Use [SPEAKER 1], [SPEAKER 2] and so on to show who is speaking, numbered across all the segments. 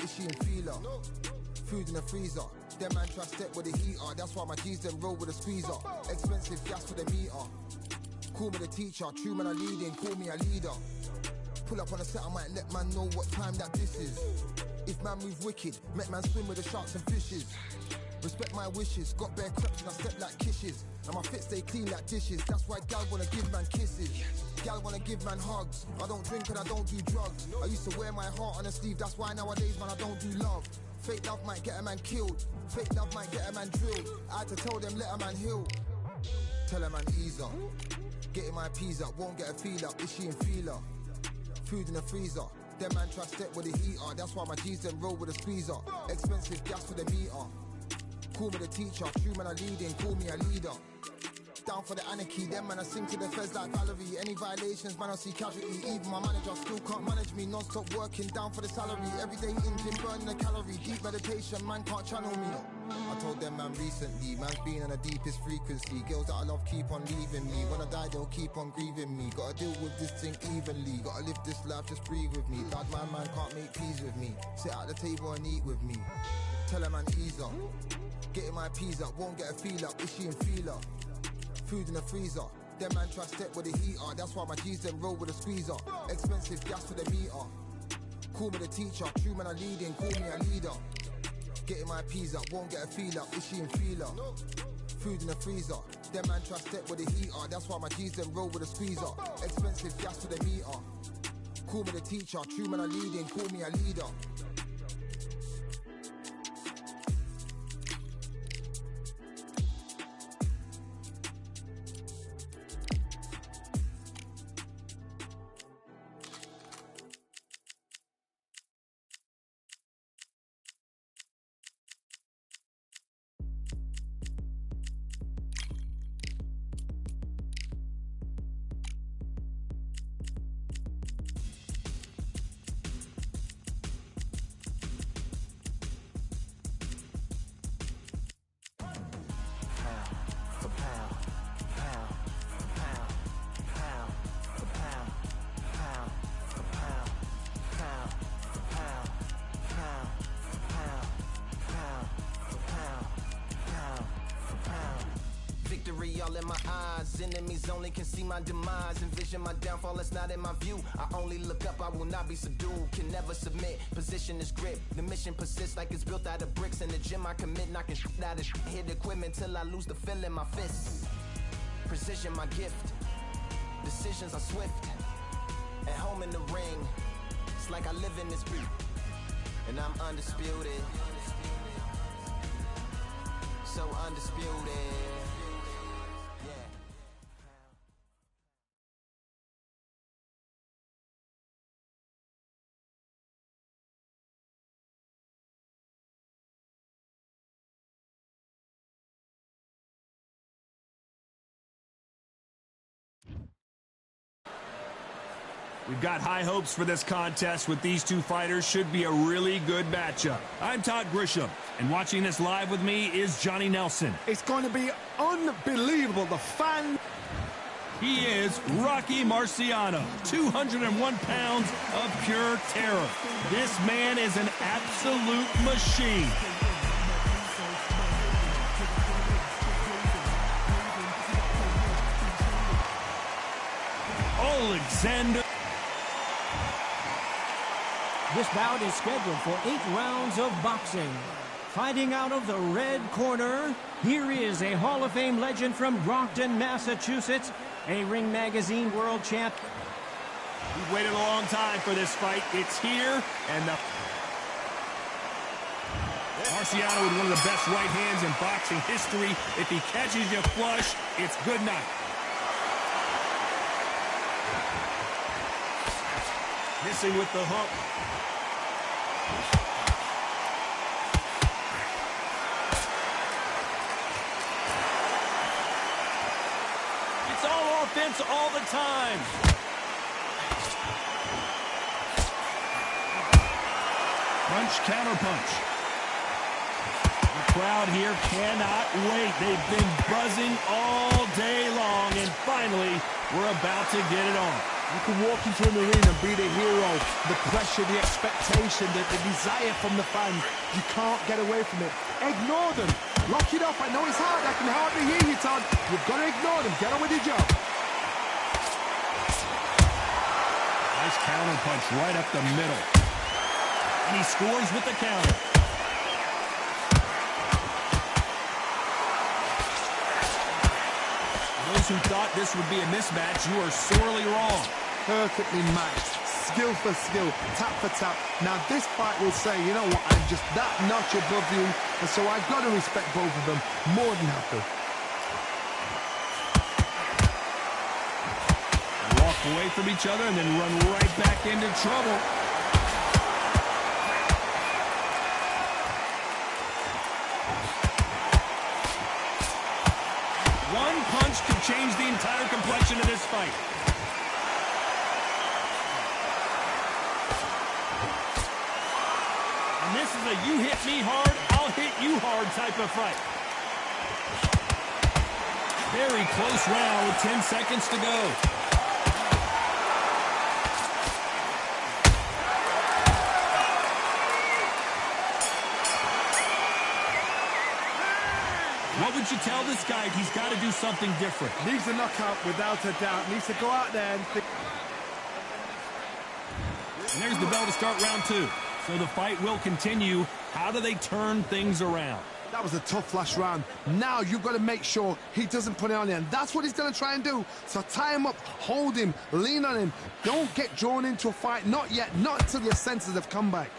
[SPEAKER 1] up, is she in feeler? Food in the freezer. Them man try step with the heater. That's why my G's them roll with a squeezer. Expensive gas for the meter. Call me the teacher. True man I leading. Call me a leader. Pull up on a set, I might let man know what time that this is. If man move wicked, make man swim with the sharks and fishes. Respect my wishes, got bare creps and I step like kisses. And my fit stay clean like dishes. That's why gal wanna give man kisses. Gal wanna give man hugs. I don't drink and I don't do drugs. I used to wear my heart on a sleeve. That's why nowadays man I don't do love. Fake love might get a man killed. Fake love might get a man drilled. I had to tell them let a man heal. Tell a man ease up. Getting my peas up, won't get a feel up. Is she in feeler? Food in the freezer. Them man try step with the heater. That's why my G's them roll with a squeezer. Expensive gas for the meter. Call me the teacher. True man I leading. Call me a leader. Down for the anarchy. Them man I sing to the feds like Valerie. Any violations man I see casualty. Even my manager still can't manage me. Non-stop working down for the salary. Everyday in gym burning a calorie. Deep meditation man can't channel me. I told them man recently, man's been on the deepest frequency. Girls that I love keep on leaving me. When I die they'll keep on grieving me. Gotta deal with this thing evenly. Gotta live this life, just breathe with me. Bad man can't make peace with me. Sit at the table and eat with me. Tell a man ease up. Getting my peas up, won't get a feel up. Is she in feeler? Food in the freezer. Them man try step with the heater. That's why my G's them roll with a squeezer. Expensive gas for the meter. Call me the teacher. True man I leading. Call me a leader. Getting my peas up, won't get a feel up. Is she in feeler? Food in the freezer. Them man try step with the heater. That's why my G's them roll with a squeezer. Expensive gas for the meter. Call me the teacher. True man I leading. Call me a leader.
[SPEAKER 2] All in my eyes, enemies only can see my demise. Envision my downfall, that's not in my view. I only look up, I will not be subdued. Can never submit, position is grip. The mission persists like it's built out of bricks. In the gym I commit, knocking shit out of shit. Hit equipment till I lose the feel in my fists. Precision my gift, decisions are swift. At home in the ring, it's like I live in this beat. And I'm undisputed, so undisputed.
[SPEAKER 3] We've got high hopes for this contest with these two fighters. Should be a really good matchup. I'm Todd Grisham, and watching this live with me is Johnny Nelson.
[SPEAKER 4] It's going to be unbelievable. The fan...
[SPEAKER 3] He is Rocky Marciano, 201 pounds of pure terror. This man is an absolute machine. Alexander.
[SPEAKER 5] This bout is scheduled for 8 rounds of boxing. Fighting out of the red corner, here is a Hall of Fame legend from Brockton, Massachusetts, a Ring Magazine world champ.
[SPEAKER 3] We've waited a long time for this fight. It's here, and the... Marciano with one of the best right hands in boxing history. If he catches you flush, it's good night. Missing with the hook. It's all offense all the time. Punch, counter punch. The crowd here cannot wait. They've been buzzing all day long, and finally, we're about to get it on.
[SPEAKER 4] You can walk into an arena and be the hero. The pressure, the expectation, the desire from the fans. You can't get away from it. Ignore them. Lock it up. I know it's hard. I can hardly hear you, Todd. You've got to ignore them. Get on with your job.
[SPEAKER 3] Nice counter punch right up the middle. And he scores with the counter. Those who thought this would be a mismatch, you are sorely wrong.
[SPEAKER 4] Perfectly matched. Skill for skill, tap for tap. Now this fight will say, you know what, I'm just that notch above you, and so I've got to respect both of them more than happy.
[SPEAKER 3] Walk away from each other and then run right back into trouble. One punch could change the entire complexion of this fight. And this is a you hit me hard, I'll hit you hard type of fight. Very close round with 10 seconds to go. What would you tell this guy? He's got to do something different.
[SPEAKER 4] Needs a knockout without a doubt. Needs to go out there and think.
[SPEAKER 3] And there's the bell to start round 2. So the fight will continue. How do they turn things around?
[SPEAKER 4] That was a tough last round. Now you've got to make sure he doesn't put it on you. And that's what he's going to try and do. So tie him up, hold him, lean on him. Don't get drawn into a fight. Not yet. Not until your senses have come back.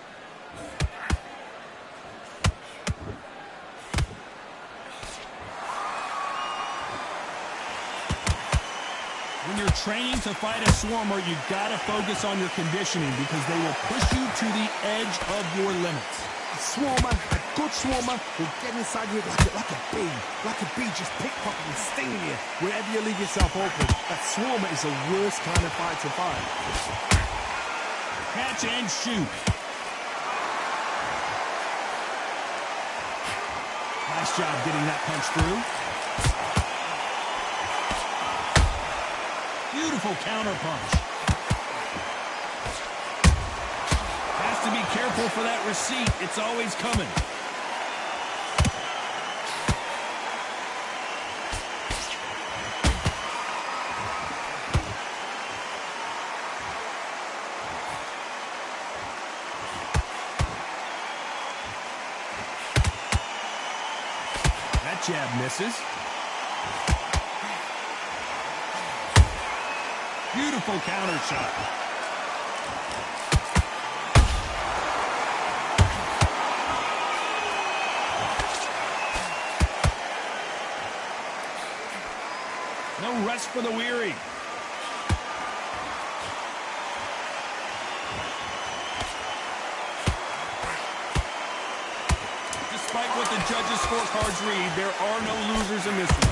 [SPEAKER 3] When you're training to fight a Swarmer, you've got to focus on your conditioning because they will push you to the edge of your limits.
[SPEAKER 4] A Swarmer, a good Swarmer, will get inside you like a bee. Like a bee just pickpocketing, stinging you wherever you leave yourself open. That Swarmer is the worst kind of fight to fight.
[SPEAKER 3] Catch and shoot. Nice job getting that punch through. Beautiful counter punch. Has to be careful for that receipt. It's always coming. That jab misses. Beautiful counter shot. No rest for the weary. Despite what the judges' scorecards read, there are no losers in this one.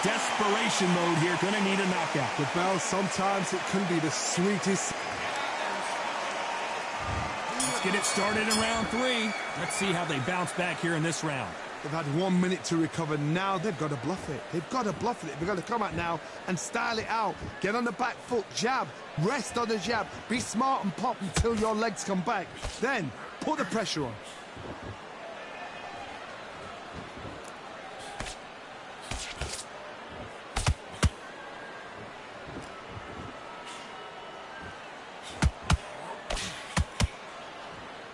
[SPEAKER 3] Desperation mode here. Gonna need a knockout.
[SPEAKER 4] The bell, sometimes it can be the sweetest.
[SPEAKER 3] Let's get it started in round 3. Let's see how they bounce back here in this round.
[SPEAKER 4] They've had 1 minute to recover. Now they've got to bluff it. They've got to bluff it. They've got to come out now and style it out. Get on the back foot, jab, rest on the jab. Be smart and pop until your legs come back. Then put the pressure on.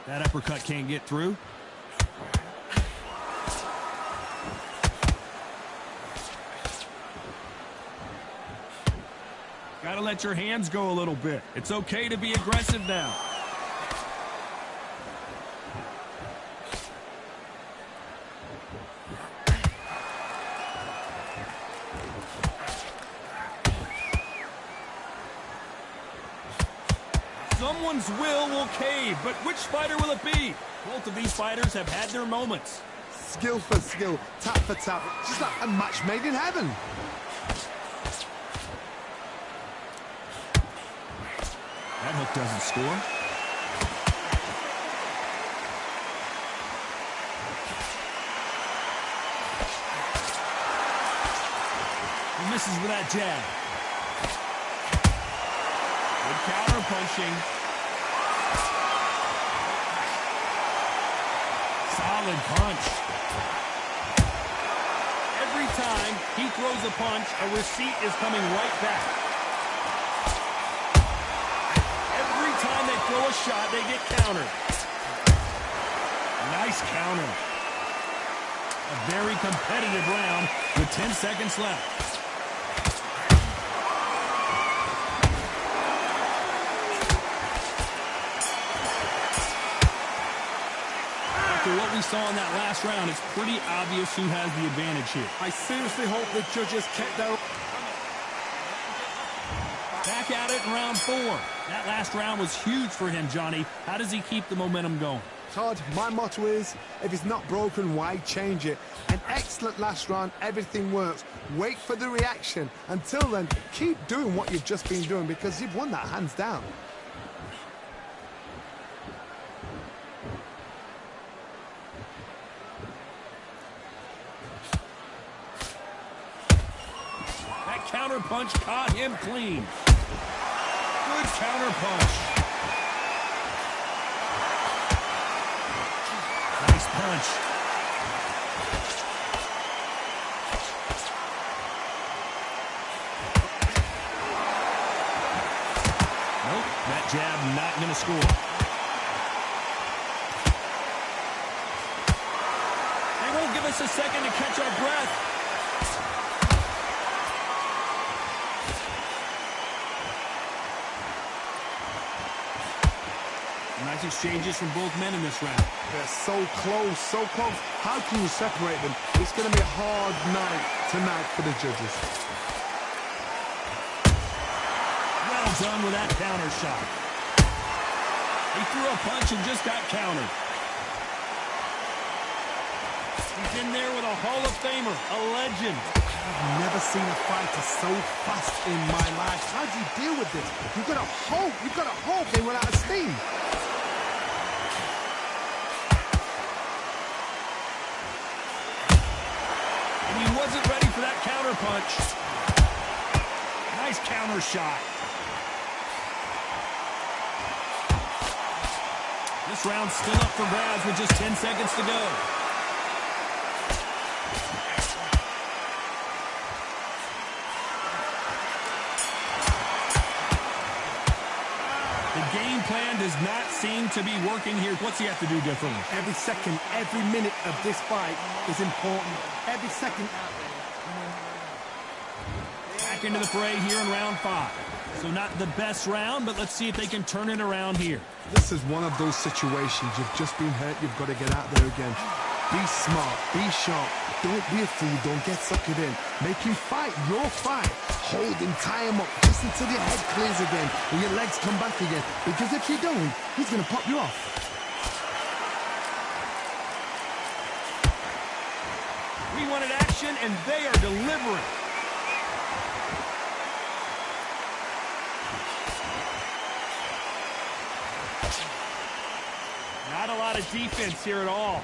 [SPEAKER 3] That uppercut can't get through. Gotta let your hands go a little bit. It's okay to be aggressive now. Someone's will cave, but which fighter will it be? Both of these fighters have had their moments.
[SPEAKER 4] Skill for skill, tap for tap, just like a match made in heaven.
[SPEAKER 3] That hook doesn't score. He misses with that jab. Good counter punching. Solid punch. Every time he throws a punch, a receipt is coming right back. Every time they throw a shot, they get countered. Nice counter. A very competitive round with 10 seconds left. After what we saw in that last round, it's pretty obvious who has the advantage here.
[SPEAKER 4] I seriously hope the judges kept their...
[SPEAKER 3] Back at it in round 4. That last round was huge for him, Johnny. How does he keep the momentum going?
[SPEAKER 4] Todd, my motto is, if it's not broken, why change it? An excellent last round, everything works. Wait for the reaction. Until then, keep doing what you've just been doing because you've won that hands down.
[SPEAKER 3] That counter punch caught him clean. Good counter punch. Nice punch. Nope, that jab not going to score. They won't give us a second to catch our breath. Nice exchanges from both men in this round.
[SPEAKER 4] They're so close, so close. How can you separate them? It's going to be a hard night tonight for the judges.
[SPEAKER 3] Well done with that counter shot. He threw a punch and just got countered. He's in there with a Hall of Famer, a legend.
[SPEAKER 4] I've never seen a fighter so fast in my life. How do you deal with this? You've got to hope they run out of steam.
[SPEAKER 3] And he wasn't ready for that counter punch. Nice counter shot. This round's still up for grabs with just 10 seconds to go. The game plan does not seem to be working here. What's he have to do differently?
[SPEAKER 4] Every second, every minute of this fight is important. Every second.
[SPEAKER 3] Back into the fray here in round 5. So not the best round, but let's see if they can turn it around here.
[SPEAKER 4] This is one of those situations. You've just been hurt. You've got to get out there again. Be smart. Be sharp. Don't be a fool. Don't get suckered in. Make him fight your fight. Hold him, tie him up just until your head clears again and your legs come back again. Because if you don't, he's going to pop you off.
[SPEAKER 3] We wanted action, and they are delivering. Not a lot of defense here at all.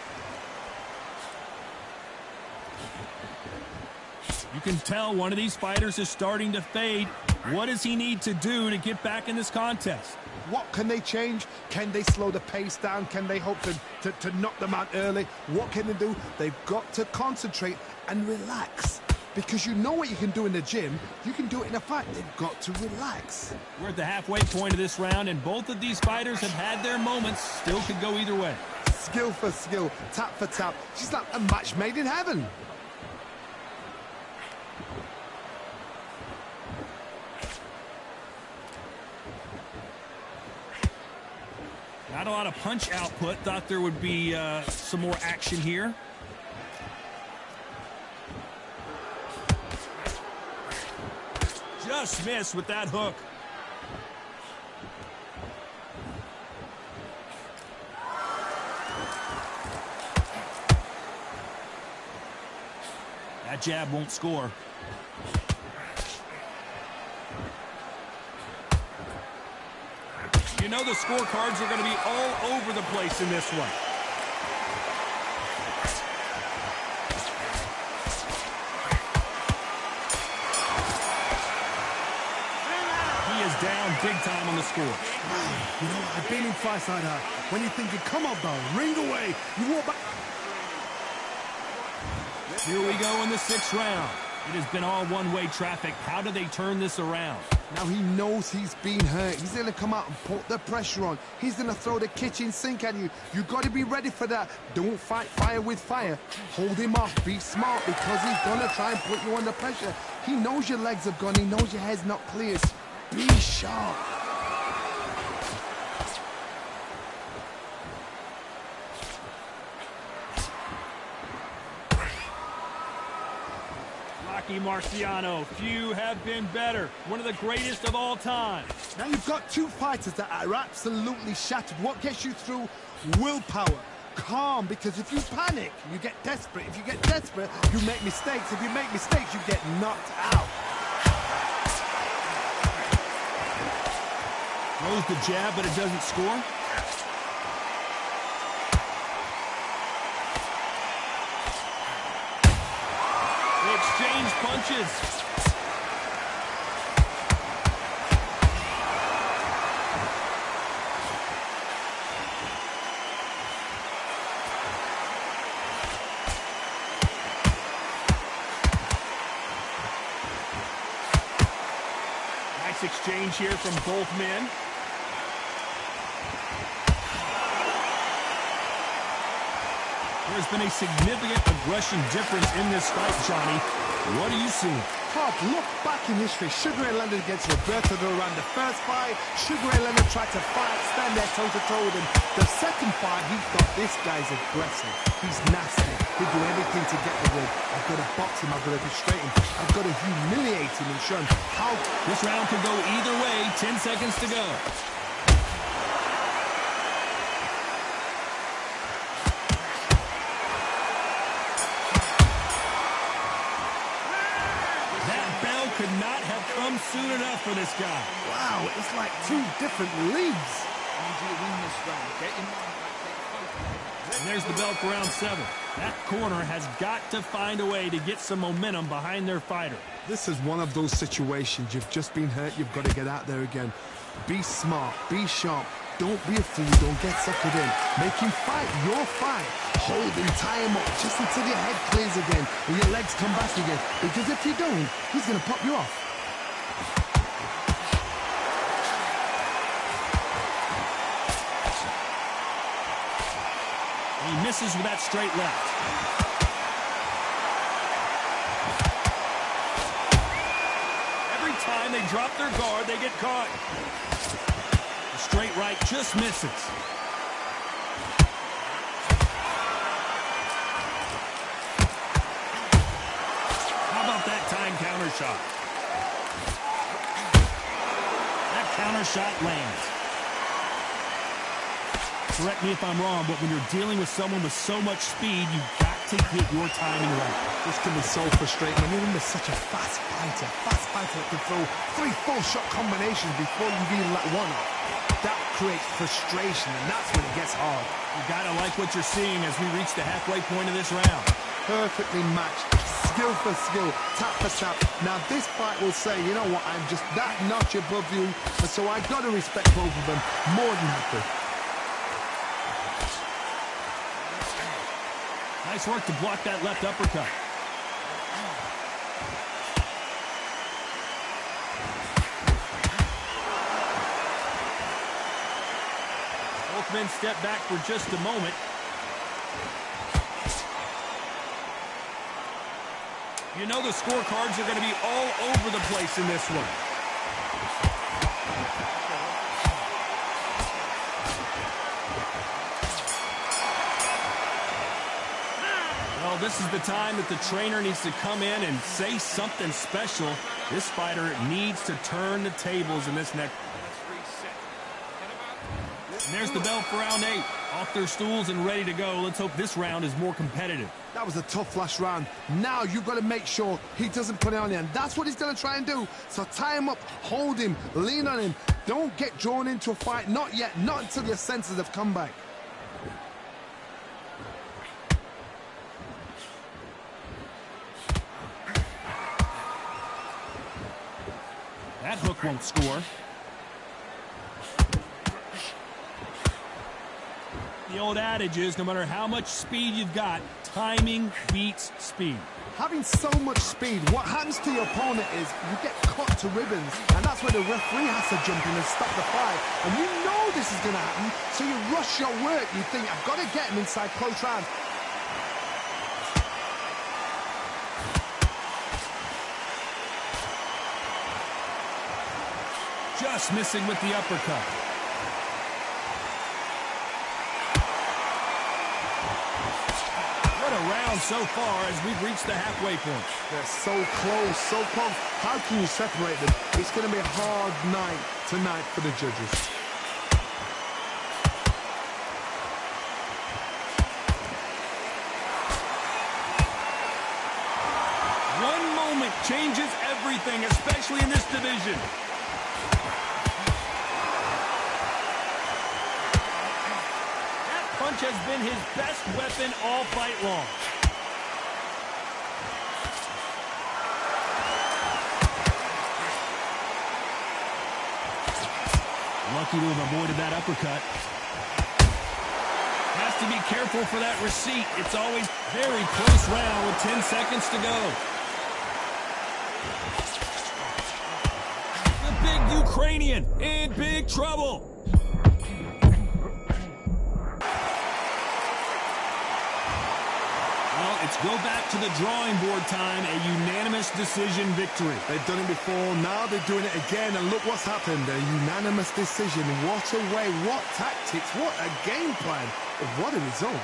[SPEAKER 3] You can tell one of these fighters is starting to fade. What does he need to do to get back in this contest?
[SPEAKER 4] What can they change? Can they slow the pace down? Can they hope to knock them out early? What can they do? They've got to concentrate and relax. Because you know what you can do in the gym, you can do it in a fight. They've got to relax.
[SPEAKER 3] We're at the halfway point of this round, and both of these fighters have had their moments. Still could go either way.
[SPEAKER 4] Skill for skill, tap for tap. She's like a match made in heaven.
[SPEAKER 3] Not a lot of punch output. Thought there would be some more action here. Just missed with that hook. That jab won't score. You know the scorecards are going to be all over the place in this one. down big time on the score.
[SPEAKER 4] You know, I've been in fights like that. When you're thinking, come on, bro, ring away. You walk back.
[SPEAKER 3] Here we go in the 6th round. It has been all one-way traffic. How do they turn this around?
[SPEAKER 4] Now he knows he's been hurt. He's going to come out and put the pressure on. He's going to throw the kitchen sink at you. You got to be ready for that. Don't fight fire with fire. Hold him off. Be smart because he's going to try and put you under pressure. He knows your legs are gone. He knows your head's not clear. Be sharp.
[SPEAKER 3] Rocky Marciano, few have been better. One of the greatest of all time.
[SPEAKER 4] Now you've got two fighters that are absolutely shattered. What gets you through? Willpower. Calm, because if you panic, you get desperate. If you get desperate, you make mistakes. If you make mistakes, you get knocked out.
[SPEAKER 3] Throws the jab, but it doesn't score. They exchange punches. Nice exchange here from both men. There's been a significant aggression difference in this fight, Johnny. What are you seeing?
[SPEAKER 4] Todd, look back in history. Sugar Ray Leonard against Roberto Duran. The first fight, Sugar Ray Leonard tried to fight, stand there toe-to-toe with him. The second fight, he thought, this guy's aggressive. He's nasty. He'll do everything to get the win. I've got to box him. I've got to frustrate him. I've got to humiliate him and show him how...
[SPEAKER 3] This round could go either way. 10 seconds to go. Could not have come soon enough for this guy.
[SPEAKER 4] Wow, it's like two different leagues.
[SPEAKER 3] And there's the bell for round 7. That corner has got to find a way to get some momentum behind their fighter.
[SPEAKER 4] This is one of those situations. You've just been hurt. You've got to get out there again. Be smart. Be sharp. Don't be a fool. Don't get suckered in. Make him fight your fight. Hold him, tie him up, just until your head clears again and your legs come back again. Because if you don't, he's going to pop you off.
[SPEAKER 3] He misses with that straight left. Every time they drop their guard, they get caught. The straight right just misses. How about that time counter shot? That counter shot lands. Correct me if I'm wrong, but when you're dealing with someone with so much speed, you've got to get your timing right.
[SPEAKER 4] This can be so frustrating. I mean, he's such a fast fighter that can throw 3 full-shot combinations before you even let one off. That creates frustration, and that's when it gets hard.
[SPEAKER 3] You gotta like what you're seeing as we reach the halfway point of this round.
[SPEAKER 4] Perfectly matched, skill for skill, tap for tap. Now this fight will say, you know what, I'm just that notch above you, and so I gotta respect both of them more than happy.
[SPEAKER 3] Nice work to block that left uppercut. Both men step back for just a moment. You know the scorecards are going to be all over the place in this one. Well, this is the time that the trainer needs to come in and say something special. This fighter needs to turn the tables in this next. And there's the bell for round 8. Off their stools and ready to go. Let's hope this round is more competitive.
[SPEAKER 4] That was a tough last round. Now you've got to make sure he doesn't put it on you, and that's what he's going to try and do. So tie him up, hold him, lean on him. Don't get drawn into a fight. Not yet. Not until your senses have come back.
[SPEAKER 3] That hook won't score. The old adage is, no matter how much speed you've got, timing beats speed.
[SPEAKER 4] Having so much speed, what happens to your opponent is you get cut to ribbons, and that's where the referee has to jump in and stop the fight. And you know this is going to happen, so you rush your work. You think, I've got to get him inside close round.
[SPEAKER 3] Just missing with the uppercut. What a round so far as we've reached the halfway point.
[SPEAKER 4] They're so close, so close. How can you separate them? It's going to be a hard night tonight for the judges.
[SPEAKER 3] One moment changes everything, especially in this division. Punch has been his best weapon all fight long. Lucky to have avoided that uppercut. Has to be careful for that receipt. It's always very close round with 10 seconds to go. The big Ukrainian in big trouble. It's go back to the drawing board time, a unanimous decision victory.
[SPEAKER 4] They've done it before, now they're doing it again, and look what's happened, a unanimous decision. What a way, what tactics, what a game plan, what a result.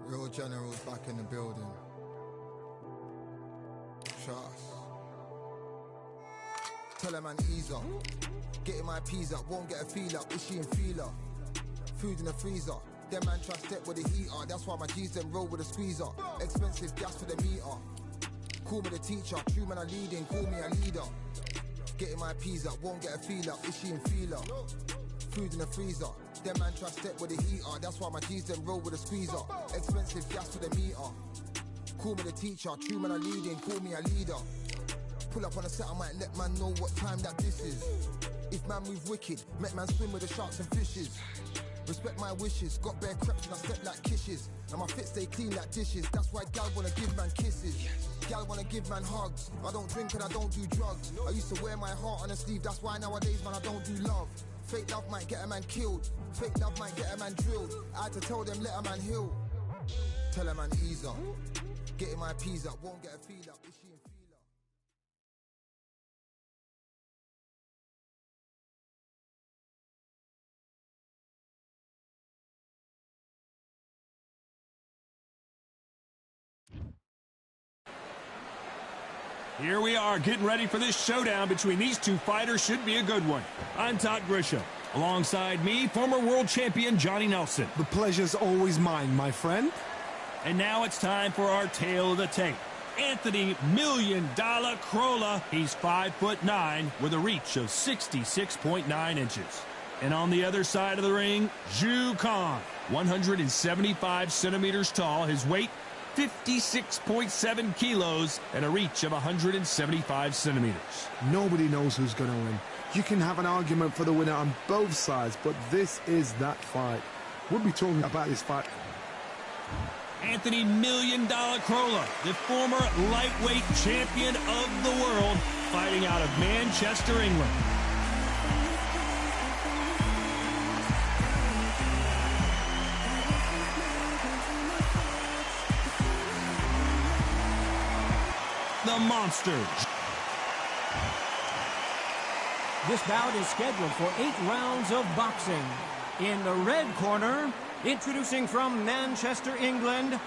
[SPEAKER 1] Real generals back in the building. Trust. Tell a man ease up. Getting my peas up, won't get a feel up. Is she in feeler? Food in the freezer. Them man try step with the heater. That's why my G's them roll with a squeezer. Expensive gas for the meter. Call me the teacher. True man I leading, call me a leader. Getting my peas up, won't get a feel up. Is she in feeler? Food in the freezer. Them man try step with the heater. That's why my G's them roll with a squeezer. Expensive gas for the meter. Call me the teacher. True man I leading, call me a leader. Pull up on a set, I might let man know what time that this is. If man move wicked, make man swim with the sharks and fishes. Respect my wishes, got bare creps and I step like kisses. And my fit stay clean like dishes. That's why gal wanna give man kisses. Gal wanna give man hugs. I don't drink and I don't do drugs. I used to wear my heart on a sleeve. That's why nowadays man I don't do love. Fake love might get a man killed. Fake love might get a man drilled. I had to tell them let a man heal. Tell a man ease up. Getting my peas up, won't get a feel up. Is she in feeler?
[SPEAKER 3] Here we are getting ready for this showdown between these two fighters. Should be a good one. I'm Todd Grisham. Alongside me, former world champion Johnny Nelson.
[SPEAKER 4] The pleasure's always mine, my friend.
[SPEAKER 3] And now it's time for our tale of the tape. Anthony $1 Million Crolla. He's 5'9" with a reach of 66.9 inches. And on the other side of the ring, Zhu Khan, 175 centimeters tall. His weight, 56.7 kilos and a reach of 175 centimeters.
[SPEAKER 4] Nobody knows who's going to win. You can have an argument for the winner on both sides, but this is that fight. We'll be talking about this fight.
[SPEAKER 3] Anthony $1 Million Crolla, the former lightweight champion of the world, fighting out of Manchester, England. the monster.
[SPEAKER 5] This bout is scheduled for 8 rounds of boxing. In the red corner, introducing from Manchester, England,